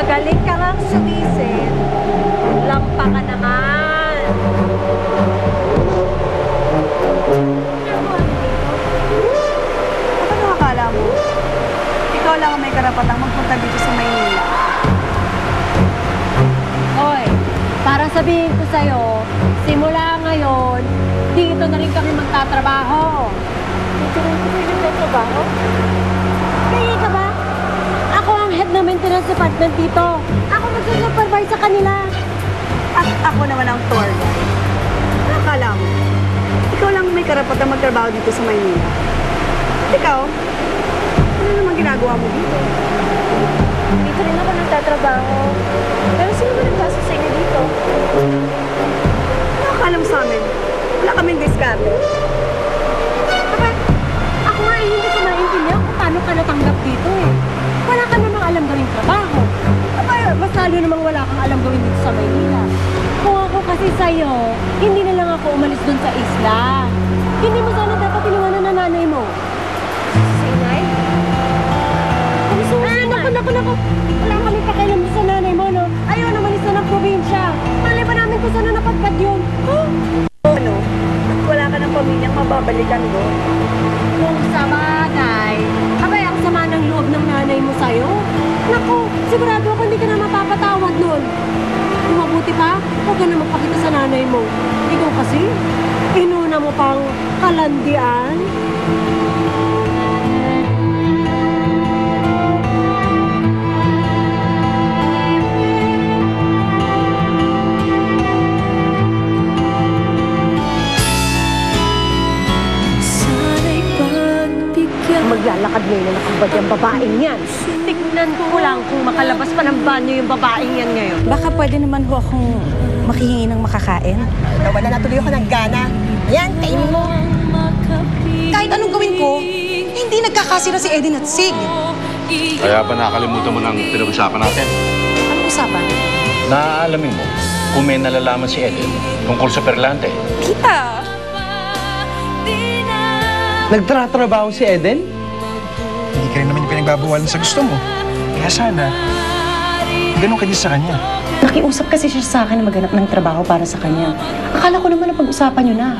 Magaling ka lang sumisid. Lampa ka naman. Ano akala mo? Ikaw lang ang may karapatang magpunta dito sa Maynila. Hoy, para sabihin ko sa'yo, simula ngayon, dito na rin kami magtatrabaho. Dito rin kami magtatrabaho? Kaya ka ba? Ako ang head ng maintenance department dito. Ako magsusupervise sa kanila. At ako naman ang tour guide. Ano akala mo? Ikaw lang ang may karapatang magtrabaho dito sa Maynila. At ikaw? Ano naman ginagawa mo dito? Dito rin ako nagtatrabaho. Pero sino ba nagpasa sa inyo dito? Ano akala mo sa amin? Wala kaming diskarte. Bakit? Ako nga hindi ko maintindihan kung paano ka natanggap dito eh. Wala ka namang alam gawing trabaho. Mas lalo namang wala kang alam gawin dito sa Maynila. Kung ako kasi sa'yo, hindi na lang ako umalis dun sa isla. Hindi mo sana dapat iniwanan na nanay mo. Si Inay? Naku. Wala kami pakialam sa nanay mo, no? Ayaw na malis na ng probinsya. Malay pa namin kung saan na napadpad yun. Huh? Ano? Wala ka ng pamilyang mababalikan doon. Kung sa bagay, abay ang sama ng loob ng nanay mo sa'yo. Naku, sigurado ako hindi ka na mapapatawad nun. Kung mabuti pa, huwag ka na magpakita sa nanay mo. Ikaw kasi, inuna mo pang kalandian. Maglalakad ngayon na nakabad yung babaeng yan. Tignan ko lang kung makalabas pa ng banyo yung babaeng yan ngayon. Baka pwede naman ho akong makihingi ng makakain. Nawala na tuloy ako ng gana. Ayan, kainin mo. Kahit anong gawin ko, hindi nagkakasira si Eden at Sig. Kaya ba nakakalimutan mo ng pinag-usapan natin? Anong usapan? Naaalamin mo kung may nalalaman si Eden tungkol sa Perlante. Kita! Nagtratrabaho si Eden? Hindi ka rin naman yung pinagbabawalan sa gusto mo. Kaya sana, ganun ka din sa kanya. Nakiusap kasi siya sa akin na maghanap ng trabaho para sa kanya. Akala ko naman na pag-usapan niyo na.